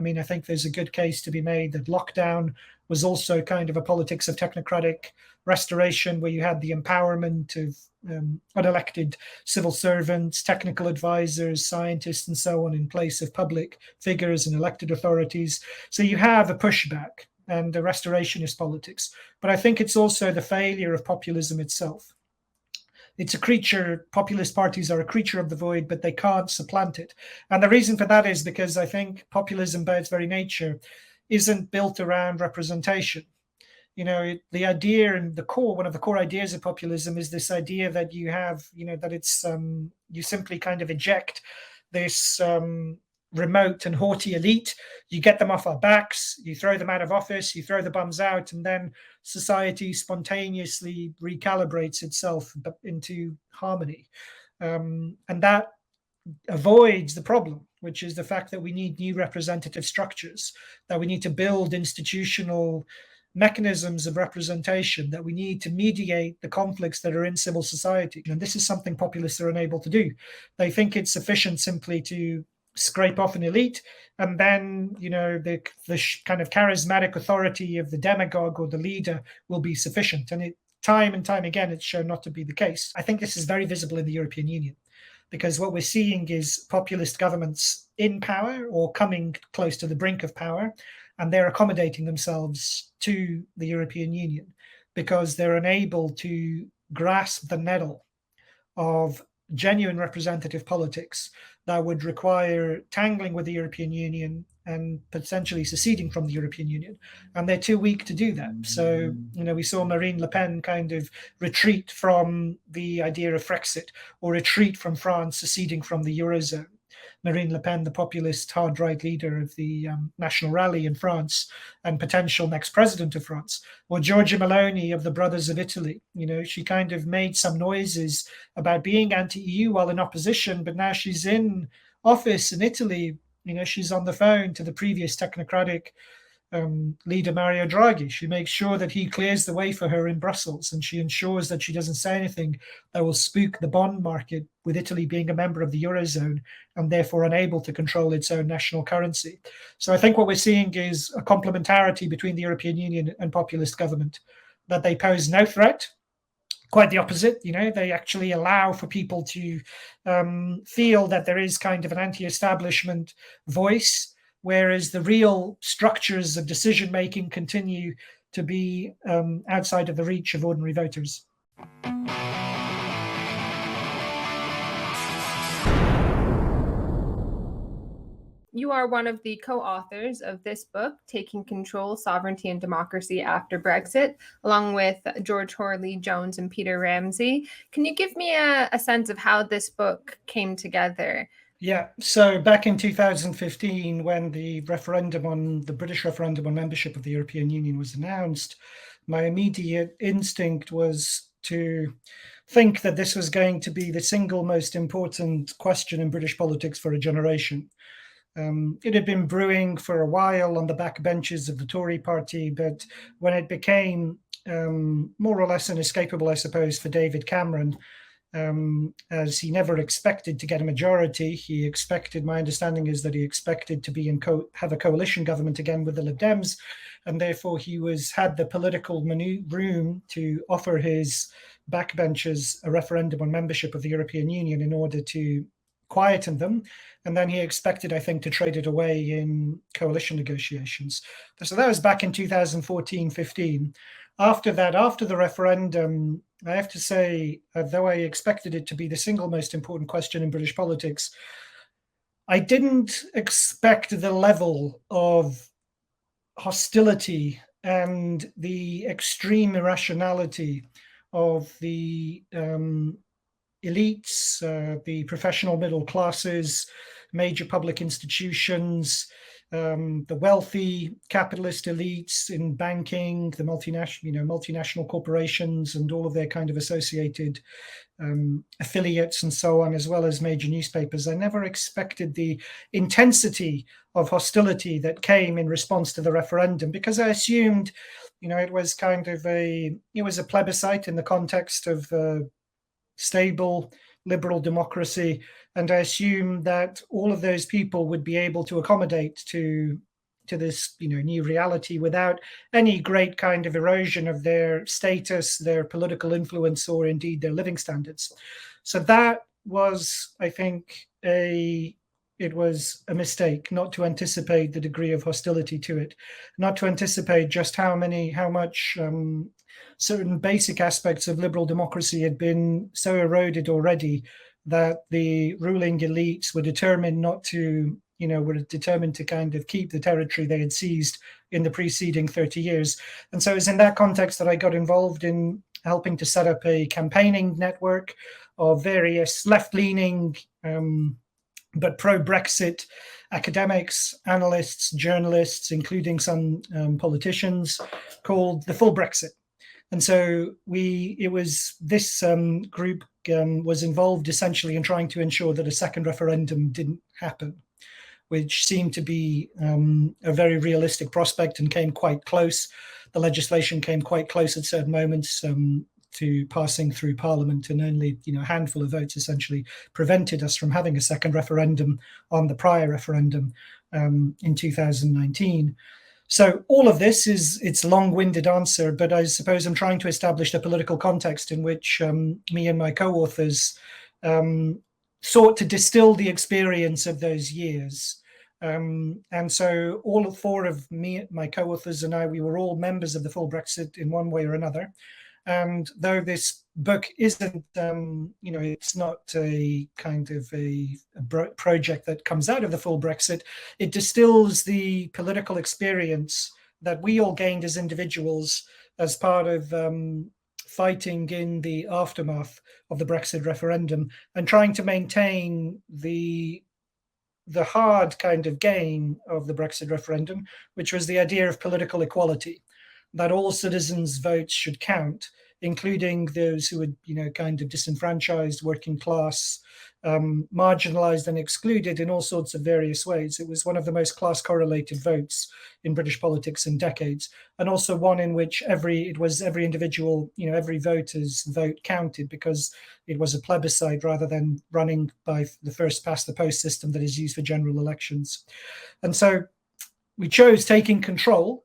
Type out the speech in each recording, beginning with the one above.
mean, I think there's a good case to be made that lockdown was also kind of a politics of technocratic restoration, where you had the empowerment of unelected civil servants, technical advisors, scientists, and so on in place of public figures and elected authorities. So you have a pushback and a restorationist politics. But I think it's also the failure of populism itself. It's a creature, populist parties are a creature of the void, but they can't supplant it. And the reason for that is because I think populism by its very nature isn't built around representation. The idea and one of the core ideas of populism is this idea that you have, that it's, you simply kind of eject this remote and haughty elite, you get them off our backs, you throw them out of office, you throw the bums out, and then society spontaneously recalibrates itself into harmony. And that avoids the problem, which is the fact that we need new representative structures, that we need to build institutional mechanisms of representation, that we need to mediate the conflicts that are in civil society. And this is something populists are unable to do. They think it's sufficient simply to scrape off an elite, and then the kind of charismatic authority of the demagogue or the leader will be sufficient. And time and time again, it's shown not to be the case. I think this is very visible in the European Union, because what we're seeing is populist governments in power or coming close to the brink of power, and they're accommodating themselves to the European Union because they're unable to grasp the nettle of genuine representative politics that would require tangling with the European Union and potentially seceding from the European Union. And they're too weak to do that. So, we saw Marine Le Pen kind of retreat from the idea of Frexit, or retreat from France seceding from the Eurozone. Marine Le Pen, the populist hard-right leader of the National Rally in France and potential next president of France, or Giorgia Meloni of the Brothers of Italy. She kind of made some noises about being anti-EU while in opposition, but now she's in office in Italy. She's on the phone to the previous technocratic leader Mario Draghi. She makes sure that he clears the way for her in Brussels, and she ensures that she doesn't say anything that will spook the bond market, with Italy being a member of the Eurozone and therefore unable to control its own national currency. So I think what we're seeing is a complementarity between the European Union and populist government, that they pose no threat. Quite the opposite, they actually allow for people to feel that there is kind of an anti-establishment voice, whereas the real structures of decision-making continue to be outside of the reach of ordinary voters. You are one of the co-authors of this book, Taking Control, Sovereignty and Democracy After Brexit, along with George Horley-Jones and Peter Ramsey. Can you give me a sense of how this book came together? Yeah, so back in 2015, when the British referendum on membership of the European Union was announced, my immediate instinct was to think that this was going to be the single most important question in British politics for a generation. It had been brewing for a while on the backbenches of the Tory party, but when it became more or less inescapable, I suppose, for David Cameron, as he never expected to get a majority, my understanding is that he expected to be have a coalition government again with the Lib Dems, and therefore he had the political room to offer his backbenchers a referendum on membership of the European Union in order to quieten them. And then he expected, I think, to trade it away in coalition negotiations. So that was back in 2014-15. After that, after the referendum, I have to say, though I expected it to be the single most important question in British politics, I didn't expect the level of hostility and the extreme irrationality of the elites, the professional middle classes, major public institutions, the wealthy capitalist elites in banking, the multinational corporations and all of their kind of associated affiliates and so on, as well as major newspapers. I never expected the intensity of hostility that came in response to the referendum, because I assumed, it was a plebiscite in the context of stable liberal democracy, and I assumed that all of those people would be able to accommodate to to this, new reality without any great kind of erosion of their status, their political influence, or indeed their living standards. So that was, I think, it was a mistake not to anticipate the degree of hostility to it, not to anticipate just how much certain basic aspects of liberal democracy had been so eroded already that the ruling elites were determined to kind of keep the territory they had seized in the preceding 30 years. And so it's in that context that I got involved in helping to set up a campaigning network of various left-leaning but pro-Brexit academics, analysts, journalists, including some politicians, called the Full Brexit. And so this group was involved essentially in trying to ensure that a second referendum didn't happen, which seemed to be a very realistic prospect and came quite close. The legislation came quite close at certain moments to passing through Parliament, and only a handful of votes essentially prevented us from having a second referendum on the prior referendum in 2019. So all of this it's a long-winded answer, but I suppose I'm trying to establish the political context in which me and my co-authors sought to distill the experience of those years. And so all four of my co-authors and I, we were all members of the Full Brexit in one way or another. And though this book isn't, it's not a kind of a project that comes out of the Full Brexit, it distills the political experience that we all gained as individuals as part of fighting in the aftermath of the Brexit referendum and trying to maintain the hard kind of gain of the Brexit referendum, which was the idea of political equality, that all citizens' votes should count, including those who were, kind of disenfranchised, working class, marginalized and excluded in all sorts of various ways. It was one of the most class-correlated votes in British politics in decades, and also one in which every individual, every voter's vote counted, because it was a plebiscite rather than running by the first past the post system that is used for general elections. And so we chose taking control,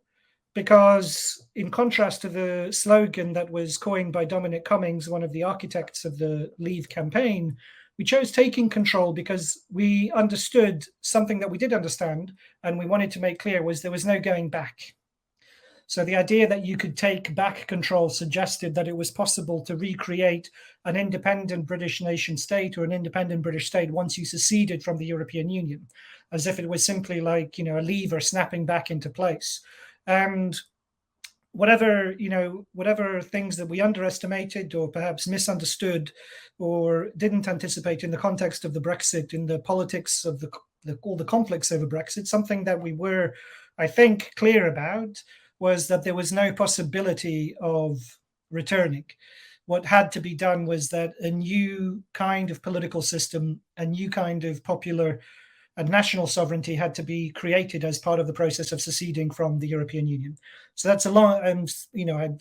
because in contrast to the slogan that was coined by Dominic Cummings, one of the architects of the Leave campaign, we chose taking control because we understood something that we did understand, and we wanted to make clear, was there was no going back. So the idea that you could take back control suggested that it was possible to recreate an independent British nation state or an independent British state once you seceded from the European Union, as if it was simply like, a lever snapping back into place. And whatever things that we underestimated or perhaps misunderstood or didn't anticipate in the context of the Brexit, in the politics of all the conflicts over Brexit, something that we were, I think, clear about was that there was no possibility of returning. What had to be done was that a new kind of political system, a new kind of popular and national sovereignty had to be created as part of the process of seceding from the European Union. So that's a long,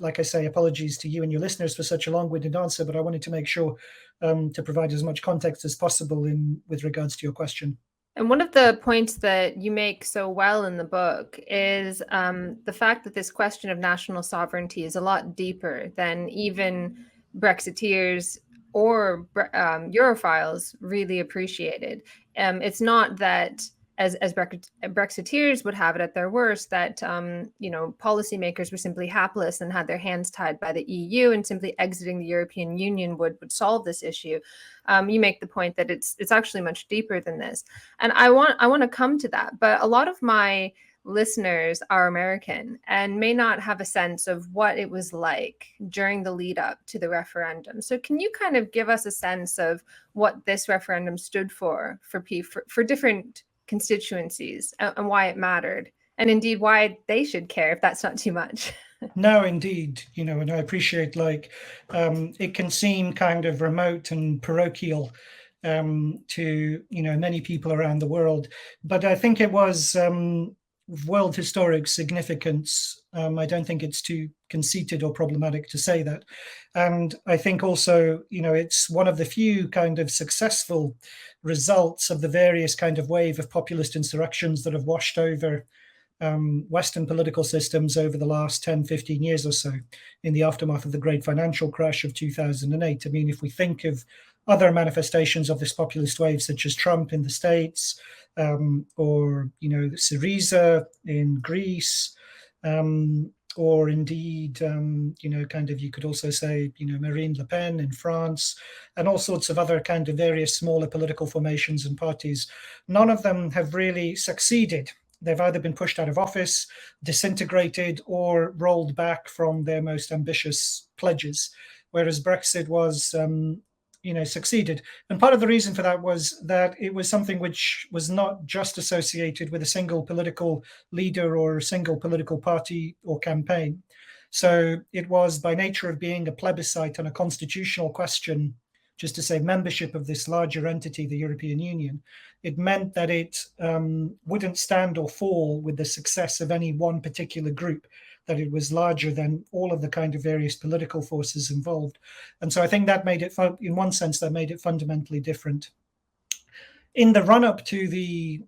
like I say, apologies to you and your listeners for such a long-winded answer, but I wanted to make sure to provide as much context as possible with regards to your question. And one of the points that you make so well in the book is the fact that this question of national sovereignty is a lot deeper than even Brexiteers or Europhiles really appreciated. It's not that, as Brexiteers would have it at their worst, that policymakers were simply hapless and had their hands tied by the EU, and simply exiting the European Union would solve this issue. You make the point that it's actually much deeper than this, and I want to come to that. But a lot of my listeners are American and may not have a sense of what it was like during the lead up to the referendum. So can you kind of give us a sense of what this referendum stood for different constituencies and why it mattered, and indeed why they should care, if that's not too much? No, indeed, and I appreciate it can seem kind of remote and parochial to many people around the world, but I think it was world historic significance. I don't think it's too conceited or problematic to say that. And I think also, it's one of the few kind of successful results of the various kind of wave of populist insurrections that have washed over Western political systems over the last 10, 15 years or so in the aftermath of the great financial crash of 2008. I mean, if we think of other manifestations of this populist wave, such as Trump in the States, or, Syriza in Greece, or indeed, you could also say, Marine Le Pen in France, and all sorts of other kind of various smaller political formations and parties, none of them have really succeeded. They've either been pushed out of office, disintegrated, or rolled back from their most ambitious pledges, whereas Brexit was, succeeded. And part of the reason for that was that it was something which was not just associated with a single political leader or a single political party or campaign. So it was, by nature of being a plebiscite on a constitutional question, just to say membership of this larger entity, the European Union, it meant that it wouldn't stand or fall with the success of any one particular group, that it was larger than all of the kind of various political forces involved. And so I think that made it, in one sense, that made it fundamentally different. In the run-up to the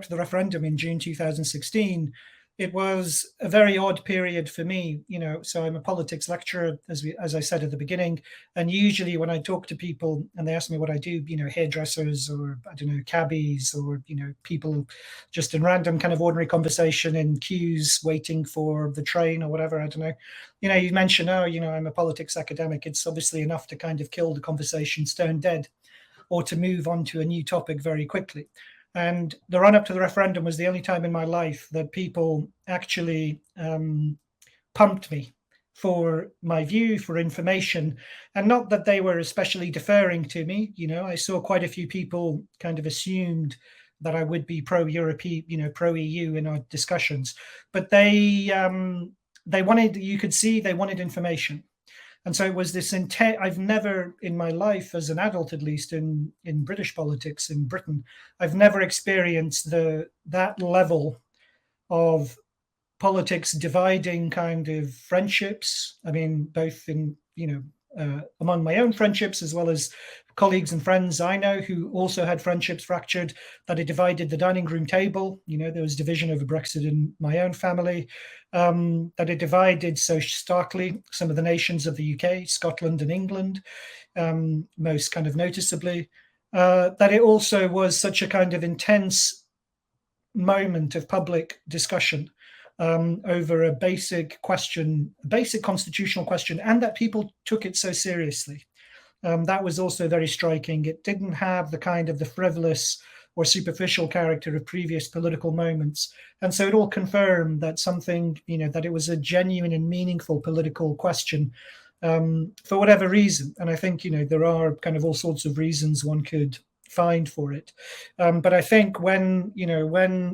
referendum in June 2016, it was a very odd period for me, so I'm a politics lecturer, as I said at the beginning, and usually when I talk to people and they ask me what I do, hairdressers or, I don't know, cabbies or, people just in random kind of ordinary conversation in queues waiting for the train or whatever, I don't know, you mention, I'm a politics academic, it's obviously enough to kind of kill the conversation stone dead or to move on to a new topic very quickly. And the run-up to the referendum was the only time in my life that people actually pumped me for my view, for information, and not that they were especially deferring to me. I saw quite a few people kind of assumed that I would be pro-European, pro-EU in our discussions, but they wanted, you could see they wanted information. And so it was this intent. I've never in my life, as an adult at least, in British politics in Britain, I've never experienced that level of politics dividing kind of friendships. I mean, both in, among my own friendships as well as colleagues and friends I know who also had friendships fractured, that it divided the dining room table. There was division over Brexit in my own family, that it divided so starkly some of the nations of the UK, Scotland and England, most kind of noticeably, that it also was such a kind of intense moment of public discussion over a basic question, a basic constitutional question, and that people took it so seriously. That was also very striking. It didn't have the kind of the frivolous or superficial character of previous political moments. And so it all confirmed that something, that it was a genuine and meaningful political question for whatever reason. And I think, there are kind of all sorts of reasons one could find for it. But I think when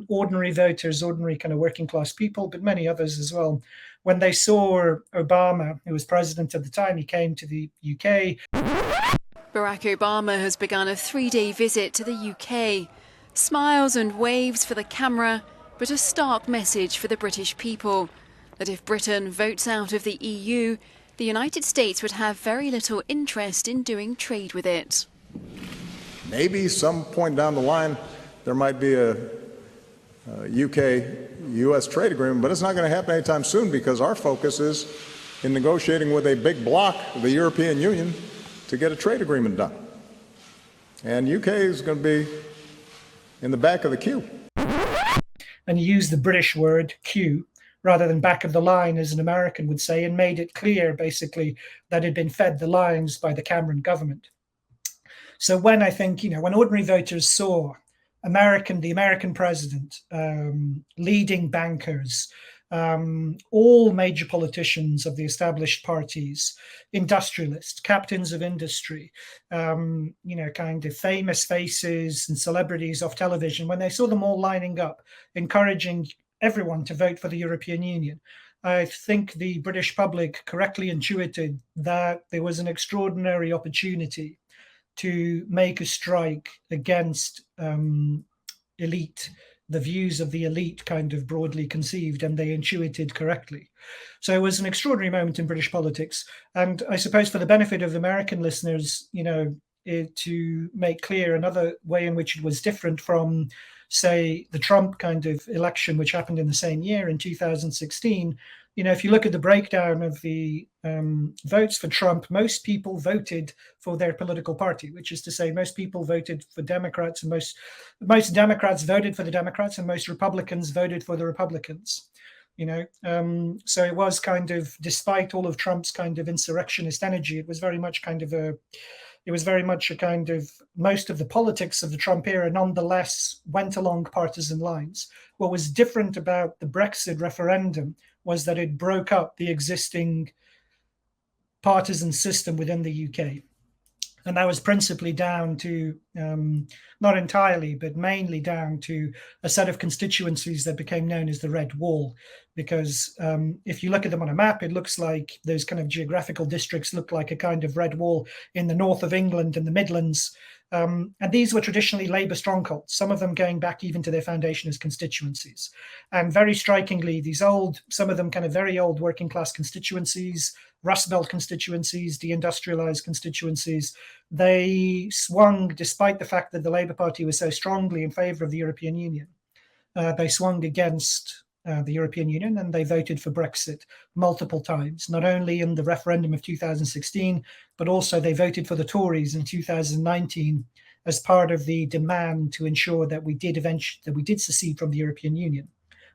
ordinary voters, ordinary kind of working class people, but many others as well, when they saw Obama, who was president at the time, he came to the UK. Barack Obama has begun a 3-day visit to the UK. Smiles and waves for the camera, but a stark message for the British people that if Britain votes out of the EU, the United States would have very little interest in doing trade with it. Maybe some point down the line there might be a UK-US trade agreement, but it's not going to happen anytime soon because our focus is in negotiating with a big bloc, the European Union, to get a trade agreement done. And UK is going to be in the back of the queue. And he used the British word queue rather than back of the line, as an American would say, and made it clear, basically, that he'd been fed the lines by the Cameron government. So when I think, when ordinary voters saw the American president, leading bankers, all major politicians of the established parties, industrialists, captains of industry, kind of famous faces and celebrities off television, when they saw them all lining up, encouraging everyone to vote for the European Union, I think the British public correctly intuited that there was an extraordinary opportunity to make a strike against elite, the views of the elite kind of broadly conceived, and they intuited correctly. So it was an extraordinary moment in British politics. And I suppose for the benefit of American listeners, to make clear another way in which it was different from say, the Trump kind of election, which happened in the same year in 2016, if you look at the breakdown of the votes for Trump, most people voted for their political party, which is to say most people voted for Democrats, and most Democrats voted for the Democrats, and most Republicans voted for the Republicans. So it was kind of, despite all of Trump's kind of insurrectionist energy, it was very much a kind of, most of the politics of the Trump era nonetheless went along partisan lines. What was different about the Brexit referendum was that it broke up the existing partisan system within the UK. And that was principally down to, not entirely, but mainly down to a set of constituencies that became known as the Red Wall. Because if you look at them on a map, it looks like those kind of geographical districts look like a kind of red wall in the north of England and the Midlands. And these were traditionally Labour strongholds, some of them going back even to their foundation as constituencies. And very strikingly, some of them kind of very old working class constituencies, Rust Belt constituencies, deindustrialized constituencies, they swung, despite the fact that the Labour Party was so strongly in favour of the European Union, they swung against the European Union, and they voted for Brexit multiple times, not only in the referendum of 2016, but also they voted for the Tories in 2019 as part of the demand to ensure that we did secede from the European Union,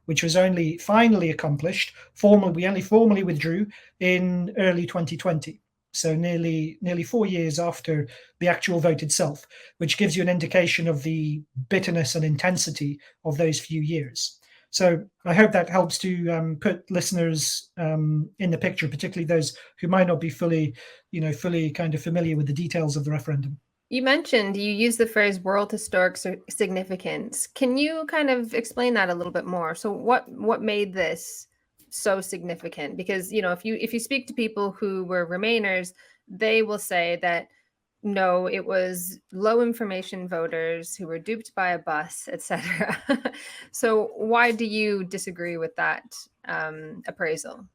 which was only finally accomplished. We only formally withdrew in early 2020. So nearly 4 years after the actual vote itself, which gives you an indication of the bitterness and intensity of those few years. So I hope that helps to put listeners in the picture, particularly those who might not be fully kind of familiar with the details of the referendum. You used the phrase world historic significance. Can you kind of explain that a little bit more? So what made this so significant? Because, if you speak to people who were Remainers, they will say that, no, it was low information voters who were duped by a bus, etc. So why do you disagree with that appraisal?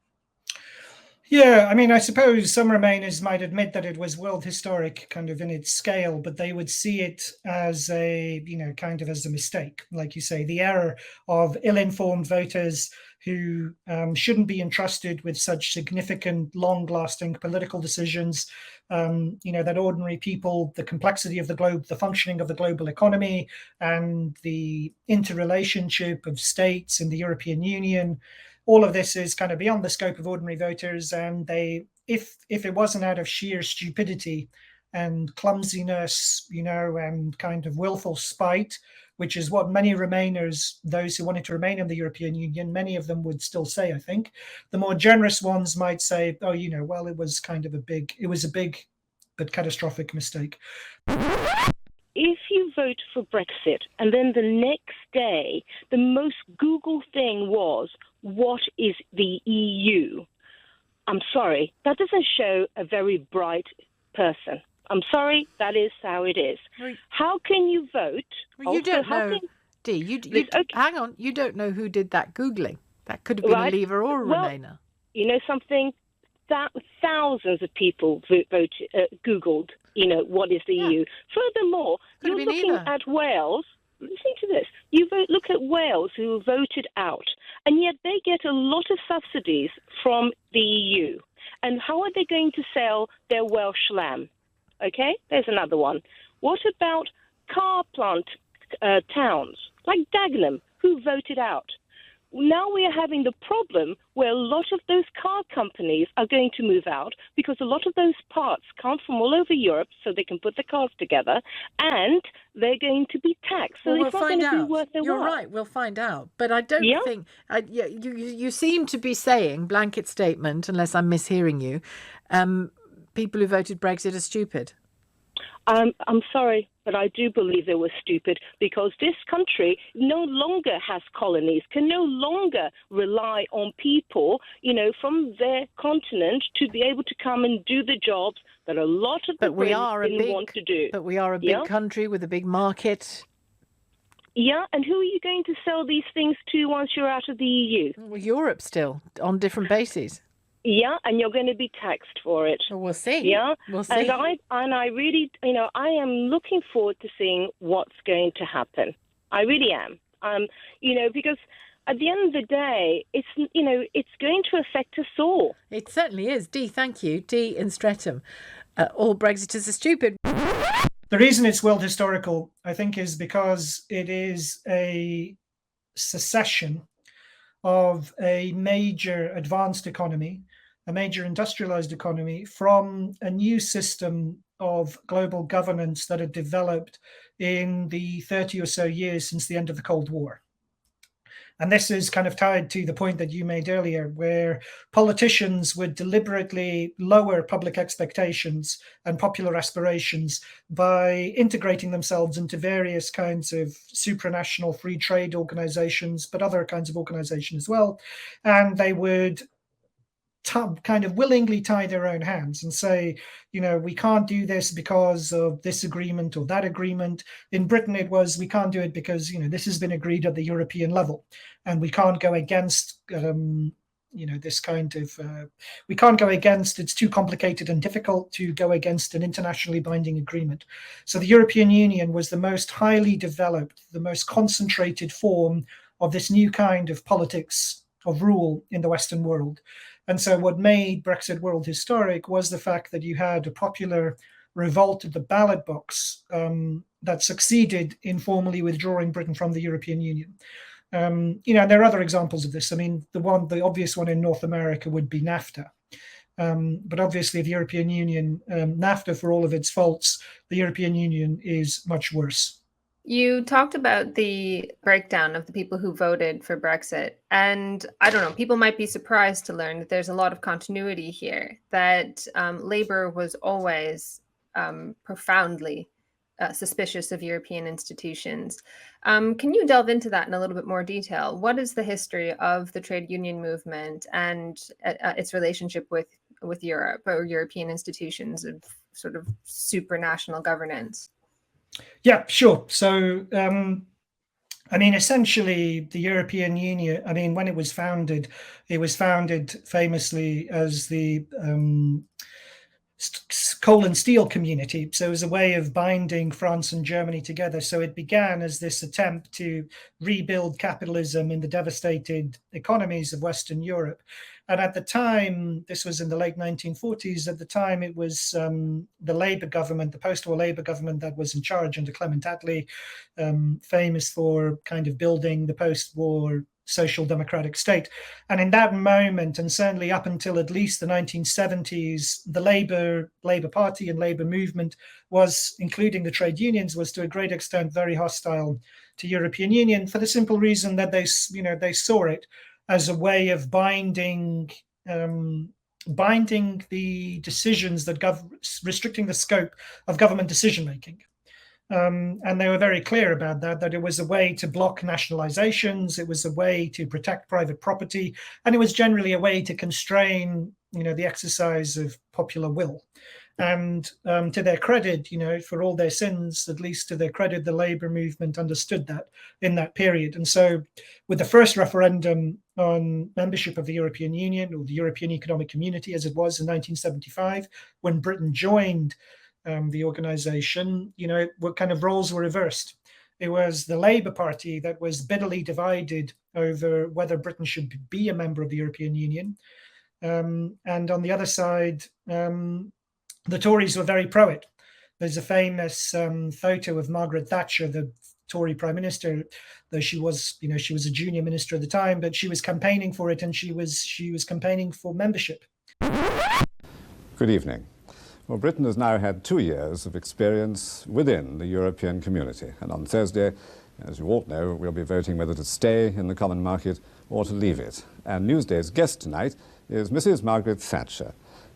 Yeah, I mean, I suppose some Remainers might admit that it was world historic kind of in its scale, but they would see it as kind of as a mistake. Like you say, the error of ill-informed voters who shouldn't be entrusted with such significant, long-lasting political decisions. That ordinary people, the complexity of the globe, the functioning of the global economy, and the interrelationship of states in the European Union, all of this is kind of beyond the scope of ordinary voters. And if it wasn't out of sheer stupidity and clumsiness, and kind of willful spite, which is what many Remainers, those who wanted to remain in the European Union, many of them would still say, I think. The more generous ones might say, oh, well, it was a big but catastrophic mistake. If you vote for Brexit and then the next day, the most Googled thing was, what is the EU? I'm sorry, that doesn't show a very bright person. I'm sorry, that is how it is. How can you vote? Well, you don't know, Dee. Hang on, you don't know who did that Googling. That could have been a Leaver or a Remainer. You know something? Thousands of people Googled, what is the EU. Furthermore, you're looking at Wales. Listen to this. You look at Wales, who voted out, and yet they get a lot of subsidies from the EU. And how are they going to sell their Welsh lamb? Okay, there's another one. What about car plant towns like Dagenham, who voted out? Now we are having the problem where a lot of those car companies are going to move out because a lot of those parts come from all over Europe so they can put the cars together, and they're going to be taxed. So it's not going to be worth their while. You're right, we'll find out. But I don't think... you seem to be saying, blanket statement, unless I'm mishearing you, people who voted Brexit are stupid. I'm sorry, but I do believe they were stupid because this country no longer has colonies, can no longer rely on people, from their continent to be able to come and do the jobs that a lot of the Brits didn't want to do. But we are a big country with a big market. Yeah, and who are you going to sell these things to once you're out of the EU? Well, Europe still, on different bases. Yeah, and you're going to be taxed for it. Well, we'll see. Yeah, we'll see. And I really, I am looking forward to seeing what's going to happen. I really am. Because at the end of the day, it's going to affect us all. It certainly is. Dee, thank you. Dee in Streatham. All Brexiters are stupid. The reason it's world historical, I think, is because it is a secession of a major advanced economy, a major industrialized economy, from a new system of global governance that had developed in the 30 or so years since the end of the Cold War. And this is kind of tied to the point that you made earlier, where politicians would deliberately lower public expectations and popular aspirations by integrating themselves into various kinds of supranational free trade organizations, but other kinds of organizations as well. And they would kind of willingly tie their own hands and say, we can't do this because of this agreement or that agreement. In Britain, it was, we can't do it because, this has been agreed at the European level, and we can't go against, this kind of, we can't go against, it's too complicated and difficult to go against an internationally binding agreement. So the European Union was the most highly developed, the most concentrated form of this new kind of politics of rule in the Western world. And so what made Brexit world historic was the fact that you had a popular revolt at the ballot box that succeeded in formally withdrawing Britain from the European Union. And there are other examples of this. I mean, the obvious one in North America would be NAFTA. But obviously the European Union, NAFTA, for all of its faults, the European Union is much worse. You talked about the breakdown of the people who voted for Brexit. And I don't know, people might be surprised to learn that there's a lot of continuity here, that Labour was always profoundly suspicious of European institutions. Can you delve into that in a little bit more detail? What is the history of the trade union movement and its relationship with Europe or European institutions of sort of supranational governance? Yeah, sure. So, essentially, the European Union, when it was founded famously as the coal and steel community. So it was a way of binding France and Germany together. So it began as this attempt to rebuild capitalism in the devastated economies of Western Europe. And at the time, this was in the late 1940s, at the time it was the Labour government, the post-war Labour government that was in charge under Clement Attlee, famous for kind of building the post-war social democratic state. And in that moment, and certainly up until at least the 1970s, the Labour Party and Labour movement was, including the trade unions, was to a great extent very hostile to European Union for the simple reason that they saw it as a way of binding the decisions that restricting the scope of government decision making. And they were very clear about that it was a way to block nationalizations, it was a way to protect private property, and it was generally a way to constrain, the exercise of popular will. And to their credit, for all their sins, at least to their credit, the Labour movement understood that in that period. And so with the first referendum on membership of the European Union, or the European Economic Community, as it was in 1975, when Britain joined the organization, what kind of roles were reversed. It was the Labour Party that was bitterly divided over whether Britain should be a member of the European Union. And on the other side, the Tories were very pro it. There's a famous photo of Margaret Thatcher, the Tory Prime Minister, though she was a junior minister at the time, but she was campaigning for it, and she was campaigning for membership. Good evening. Well, Britain has now had 2 years of experience within the European community, and on Thursday, as you all know, we'll be voting whether to stay in the common market or to leave it. And Newsday's guest tonight is Mrs. Margaret Thatcher,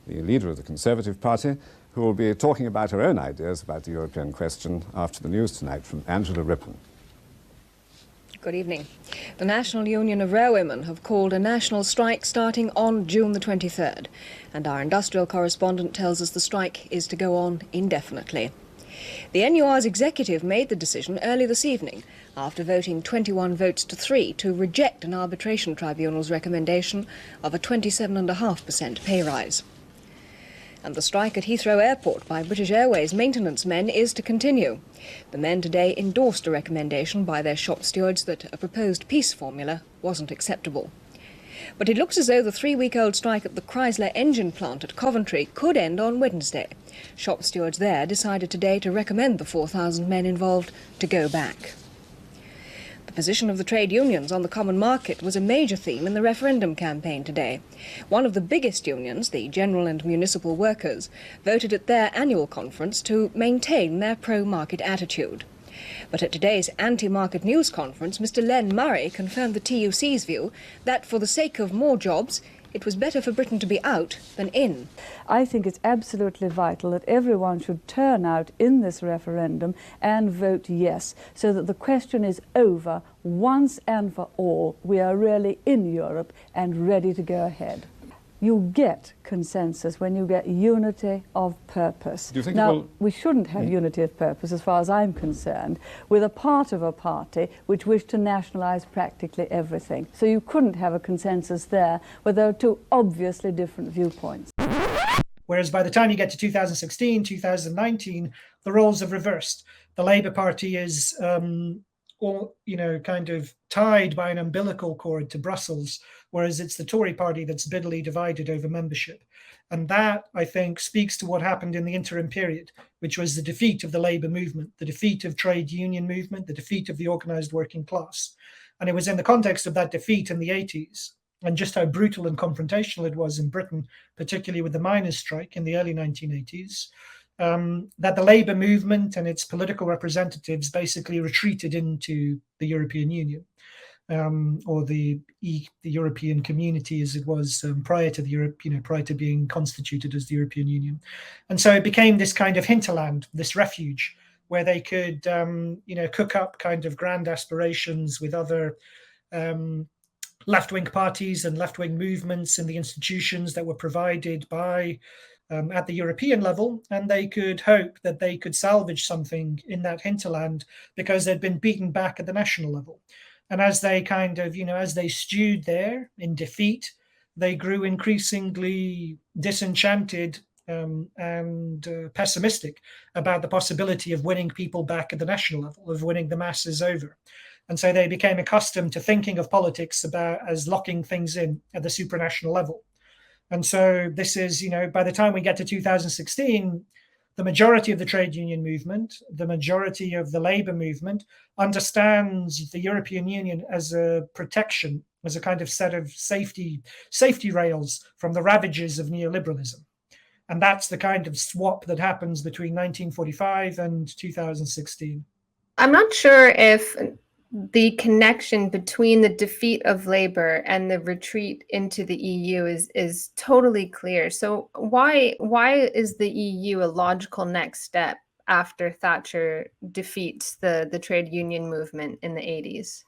the leader of the Conservative Party, who will be talking about her own ideas about the European question after the news tonight from Angela Rippon. Good evening. The National Union of Railwaymen have called a national strike starting on June the 23rd, and our industrial correspondent tells us the strike is to go on indefinitely. The NUR's executive made the decision early this evening after voting 21 votes to 3 to reject an arbitration tribunal's recommendation of a 27.5% pay rise. and the strike at Heathrow Airport by British Airways maintenance men is to continue. The men today endorsed a recommendation by their shop stewards that a proposed peace formula wasn't acceptable. But it looks as though the 3-week-old strike at the Chrysler engine plant at Coventry could end on Wednesday. Shop stewards there decided today to recommend the 4,000 men involved to go back. The position of the trade unions on the common market was a major theme in the referendum campaign today. One of the biggest unions, the General and Municipal Workers, voted at their annual conference to maintain their pro-market attitude. But at today's anti-market news conference, Mr. Len Murray confirmed the TUC's view that for the sake of more jobs, it was better for Britain to be out than in. I think it's absolutely vital that everyone should turn out in this referendum and vote yes, so that the question is over once and for all. We are really in Europe and ready to go ahead. You get consensus when you get unity of purpose. Do you think now, we shouldn't have unity of purpose, as far as I'm concerned, with a part of a party which wished to nationalise practically everything. So you couldn't have a consensus there where there are two obviously different viewpoints. Whereas by the time you get to 2016, 2019, the roles have reversed. The Labour Party is kind of tied by an umbilical cord to Brussels, whereas it's the Tory party that's bitterly divided over membership. And that, I think, speaks to what happened in the interim period, which was the defeat of the Labour movement, the defeat of trade union movement, the defeat of the organised working class. And it was in the context of that defeat in the 80s, and just how brutal and confrontational it was in Britain, particularly with the miners' strike in the early 1980s, that the Labour movement and its political representatives basically retreated into the European Union, or the European Community, as it was prior to the Europe, prior to being constituted as the European Union. And so it became this kind of hinterland, this refuge, where they could, cook up kind of grand aspirations with other left-wing parties and left-wing movements in the institutions that were provided by at the European level, and they could hope that they could salvage something in that hinterland because they'd been beaten back at the national level. And as they kind of, as they stewed there in defeat, they grew increasingly disenchanted and pessimistic about the possibility of winning people back at the national level, of winning the masses over. And so they became accustomed to thinking of politics as locking things in at the supranational level. And so this is, by the time we get to 2016, the majority of the trade union movement, the majority of the Labour movement understands the European Union as a protection, as a kind of set of safety rails from the ravages of neoliberalism. And that's the kind of swap that happens between 1945 and 2016. I'm not sure if the connection between the defeat of Labour and the retreat into the EU is totally clear. So why is the EU a logical next step after Thatcher defeats the trade union movement in the 80s?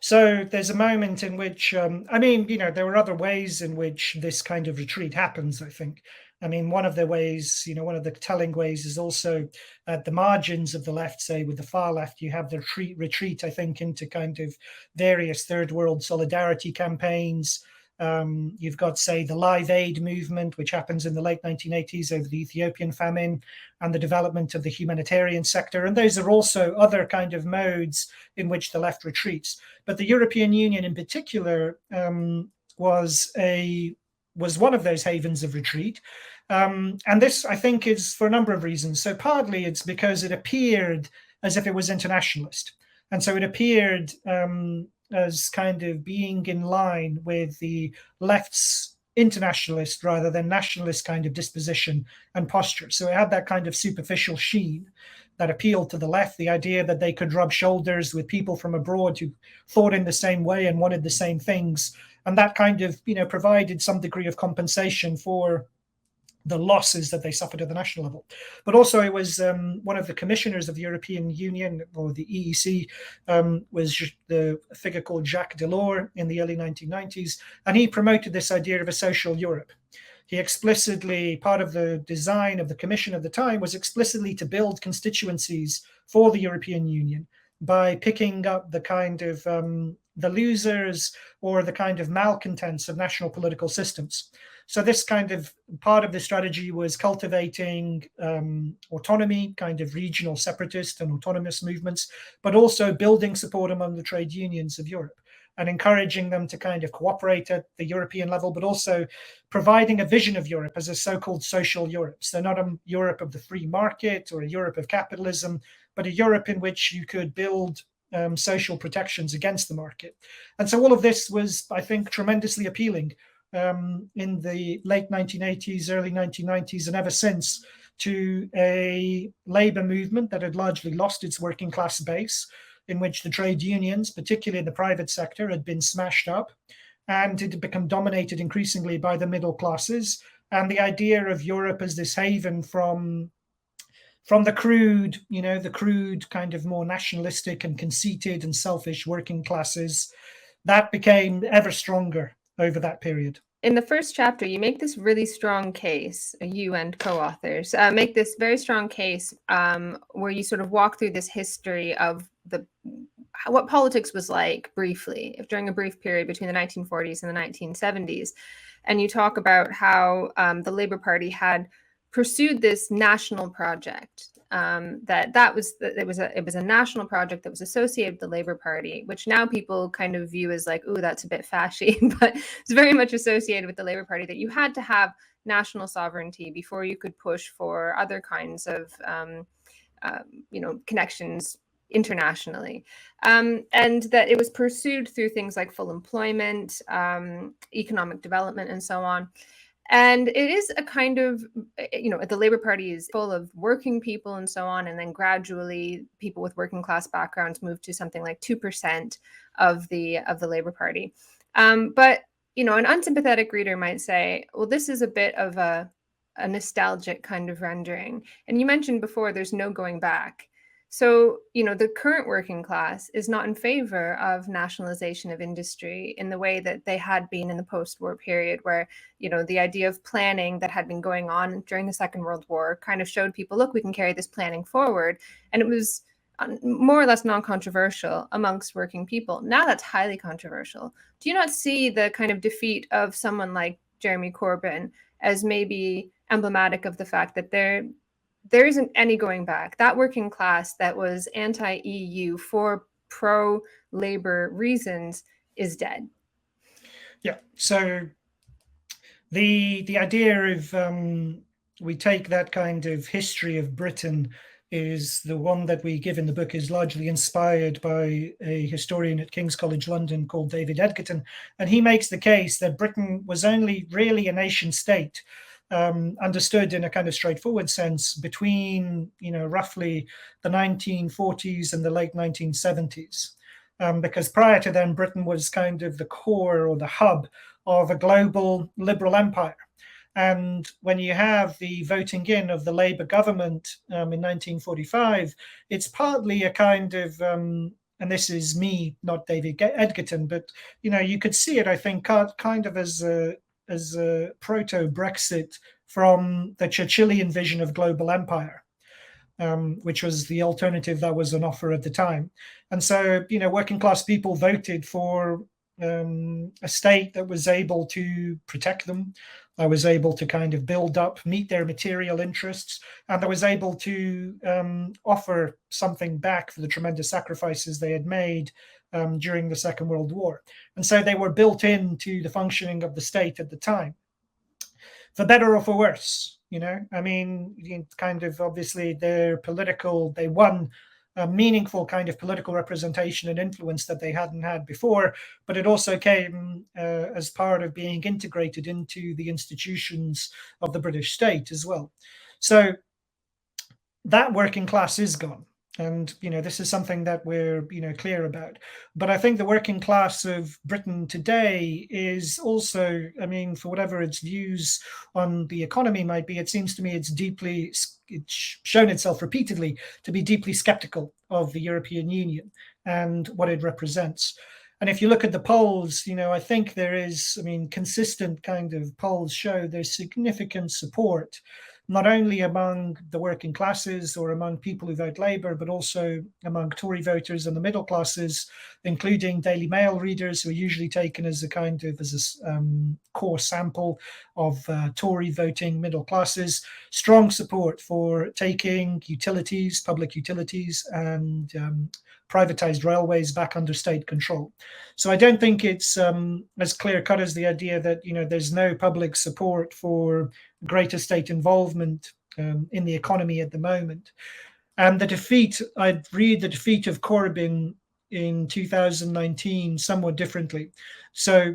So there's a moment in which, there were other ways in which this kind of retreat happens, I think. One of the ways, one of the telling ways is also at the margins of the left, say with the far left, you have the retreat, I think, into kind of various third world solidarity campaigns. You've got, say, the Live Aid movement, which happens in the late 1980s over the Ethiopian famine and the development of the humanitarian sector. And those are also other kind of modes in which the left retreats. But the European Union in particular was one of those havens of retreat. And this, I think, is for a number of reasons. So partly it's because it appeared as if it was internationalist. And so it appeared as kind of being in line with the left's internationalist rather than nationalist kind of disposition and posture. So it had that kind of superficial sheen that appealed to the left, the idea that they could rub shoulders with people from abroad who thought in the same way and wanted the same things. And that kind of, provided some degree of compensation for the losses that they suffered at the national level. But also it was one of the commissioners of the European Union, or the EEC, was the figure called Jacques Delors in the early 1990s. And he promoted this idea of a social Europe. He explicitly, part of the design of the commission of the time was explicitly to build constituencies for the European Union by picking up the kind of the losers or the kind of malcontents of national political systems. So this kind of part of the strategy was cultivating autonomy, kind of regional separatist and autonomous movements, but also building support among the trade unions of Europe and encouraging them to kind of cooperate at the European level, but also providing a vision of Europe as a so-called social Europe. So not a Europe of the free market or a Europe of capitalism, but a Europe in which you could build social protections against the market. And so all of this was, I think, tremendously appealing in the late 1980s, early 1990s, and ever since, to a labor movement that had largely lost its working class base, in which the trade unions, particularly in the private sector, had been smashed up, and it had become dominated increasingly by the middle classes. And the idea of Europe as this haven from the crude kind of more nationalistic and conceited and selfish working classes, that became ever stronger over that period. In the first chapter, you make this really strong case, you and co-authors make this very strong case where you sort of walk through this history of what politics was like briefly, during a brief period between the 1940s and the 1970s. And you talk about how the Labour Party had pursued this national project. It was a national project that was associated with the Labour Party, which now people kind of view as like, oh, that's a bit fashy, but it's very much associated with the Labour Party, that you had to have national sovereignty before you could push for other kinds of connections internationally, and that it was pursued through things like full employment, economic development, and so on. And it is a kind of, the Labour Party is full of working people and so on. And then gradually people with working class backgrounds moved to something like 2% of the Labour Party. But, an unsympathetic reader might say, well, this is a bit of a nostalgic kind of rendering. And you mentioned before, there's no going back. So, the current working class is not in favor of nationalization of industry in the way that they had been in the post-war period, where, the idea of planning that had been going on during the Second World War kind of showed people, look, we can carry this planning forward. And it was more or less non-controversial amongst working people. Now that's highly controversial. Do you not see the kind of defeat of someone like Jeremy Corbyn as maybe emblematic of the fact that there isn't any going back? That working class that was anti-EU for pro-Labour reasons is dead. Yeah. So the idea of we take that kind of history of Britain is the one that we give in the book is largely inspired by a historian at King's College London called David Edgerton. And he makes the case that Britain was only really a nation state, understood in a kind of straightforward sense, between roughly the 1940s and the late 1970s, because prior to then Britain was kind of the core or the hub of a global liberal empire. And when you have the voting in of the Labour government in 1945, it's partly a kind of and this is me, not David Edgerton, but you could see it, I think, kind of as a proto-Brexit from the Churchillian vision of global empire, which was the alternative that was on offer at the time. And so, working class people voted for a state that was able to protect them, that was able to kind of build up, meet their material interests, and that was able to offer something back for the tremendous sacrifices they had made during the Second World War. And so they were built into the functioning of the state at the time, for better or for worse. Kind of obviously they won a meaningful kind of political representation and influence that they hadn't had before, but it also came as part of being integrated into the institutions of the British state as well. So that working class is gone. And, this is something that we're, clear about. But I think the working class of Britain today is also, for whatever its views on the economy might be, it seems to me it's shown itself repeatedly to be deeply skeptical of the European Union and what it represents. And if you look at the polls, I think there is, consistent kind of polls show there's significant support not only among the working classes or among people who vote Labour, but also among Tory voters and the middle classes, including Daily Mail readers, who are usually taken as a kind of core sample of Tory voting middle classes. Strong support for taking utilities, public utilities, and privatized railways back under state control. So I don't think it's as clear cut as the idea that, you know, there's no public support for greater state involvement in the economy at the moment. And the defeat, I'd read the defeat of Corbyn in 2019 somewhat differently. So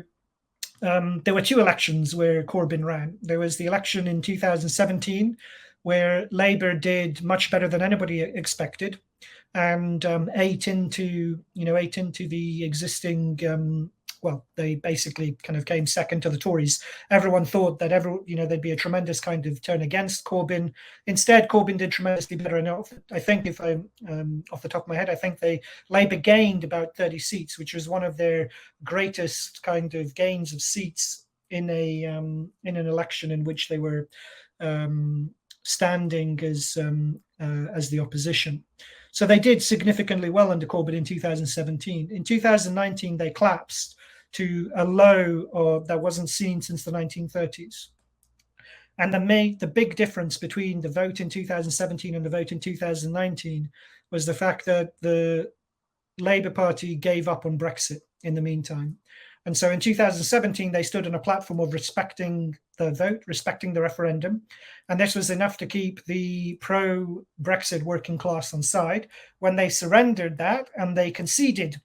there were two elections where Corbyn ran. There was the election in 2017, where Labour did much better than anybody expected, and ate into the existing. Well, they basically kind of came second to the Tories. Everyone thought that there'd be a tremendous kind of turn against Corbyn. Instead, Corbyn did tremendously better. And I think, if I'm off the top of my head, I think Labour gained about 30 seats, which was one of their greatest kind of gains of seats in an election in which they were standing as the opposition. So they did significantly well under Corbyn in 2017. In 2019, they collapsed to a low that wasn't seen since the 1930s. And the big difference between the vote in 2017 and the vote in 2019 was the fact that the Labour Party gave up on Brexit in the meantime. And so in 2017, they stood on a platform of respecting the vote, respecting the referendum. And this was enough to keep the pro-Brexit working class on side. When they surrendered that and they conceded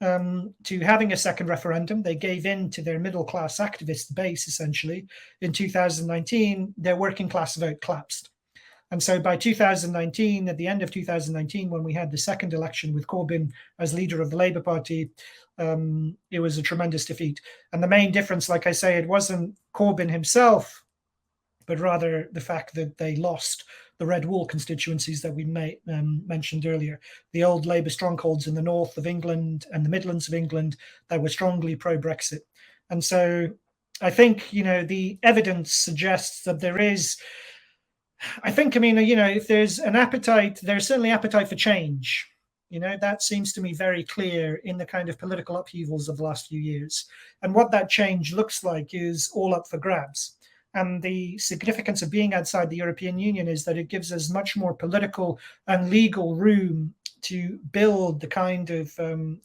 to having a second referendum, they gave in to their middle class activist base, essentially. In 2019, their working class vote collapsed. And so by 2019, at the end of 2019, when we had the second election with Corbyn as leader of the Labour Party, it was a tremendous defeat. And the main difference, like I say, it wasn't Corbyn himself, but rather the fact that they lost the red wall constituencies that we mentioned earlier, the old Labour strongholds in the north of England and the Midlands of England that were strongly pro-Brexit. And so I think, the evidence suggests that there is, if there's an appetite, there's certainly appetite for change. That seems to me very clear in the kind of political upheavals of the last few years. And what that change looks like is all up for grabs. And the significance of being outside the European Union is that it gives us much more political and legal room to build the kind of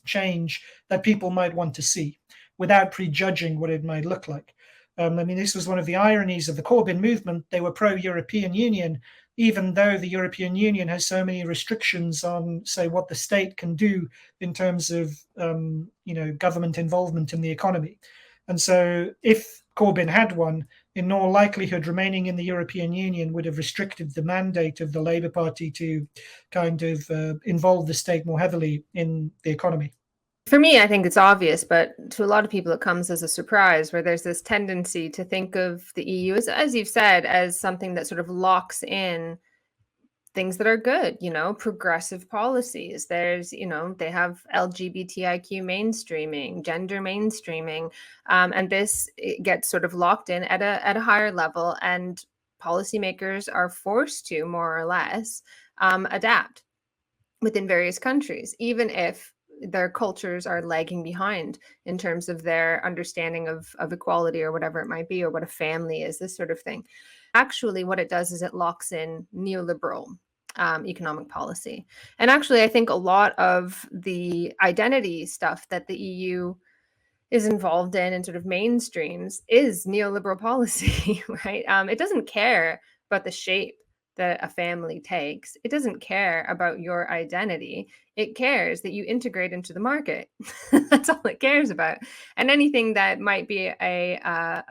change that people might want to see without prejudging what it might look like. This was one of the ironies of the Corbyn movement. They were pro-European Union, even though the European Union has so many restrictions on, say, what the state can do in terms of, government involvement in the economy. And so if Corbyn had won, in all likelihood, remaining in the European Union would have restricted the mandate of the Labour Party to kind of involve the state more heavily in the economy. For me, I think it's obvious, but to a lot of people, it comes as a surprise, where there's this tendency to think of the EU, as you've said, as something that sort of locks in things that are good, progressive policies. There's, they have LGBTIQ mainstreaming, gender mainstreaming, and this gets sort of locked in at a higher level, and policymakers are forced to more or less adapt within various countries, even if their cultures are lagging behind in terms of their understanding of equality or whatever it might be, or what a family is, this sort of thing. Actually, what it does is it locks in neoliberal economic policy. And actually, I think a lot of the identity stuff that the EU is involved in and sort of mainstreams is neoliberal policy, right? It doesn't care about the shape that a family takes. It doesn't care about your identity. It cares that you integrate into the market. That's all it cares about. And anything that might be a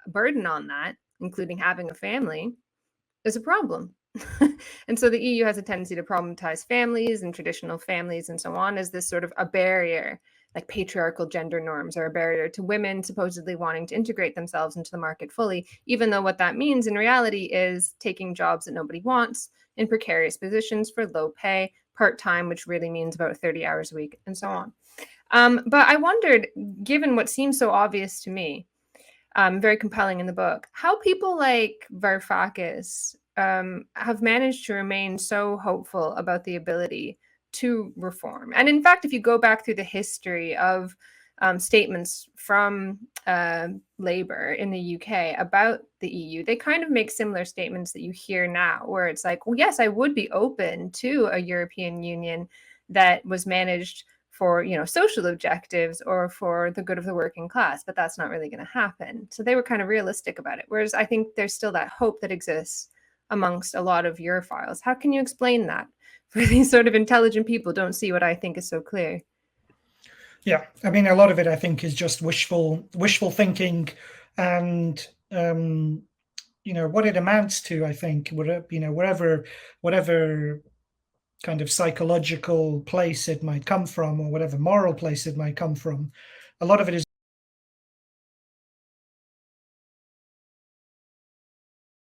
burden on that, including having a family, is a problem. And so the EU has a tendency to problematize families and traditional families and so on as this sort of a barrier, like patriarchal gender norms are a barrier to women supposedly wanting to integrate themselves into the market fully, even though what that means in reality is taking jobs that nobody wants in precarious positions for low pay, part-time, which really means about 30 hours a week, and so on. But I wondered, given what seems so obvious to me, very compelling in the book. How people like Varoufakis have managed to remain so hopeful about the ability to reform. And in fact, if you go back through the history of statements from Labour in the UK about the EU, they kind of make similar statements that you hear now, where it's like, well, yes, I would be open to a European Union that was managed for, you know, social objectives or for the good of the working class, but that's not really going to happen. So they were kind of realistic about it. Whereas I think there's still that hope that exists amongst a lot of Europhiles. How can you explain that for these sort of intelligent people don't see what I think is so clear? Yeah, I mean, a lot of it I think is just wishful thinking, and you know what it amounts to. I think whatever kind of psychological place it might come from, or whatever moral place it might come from, a lot of it is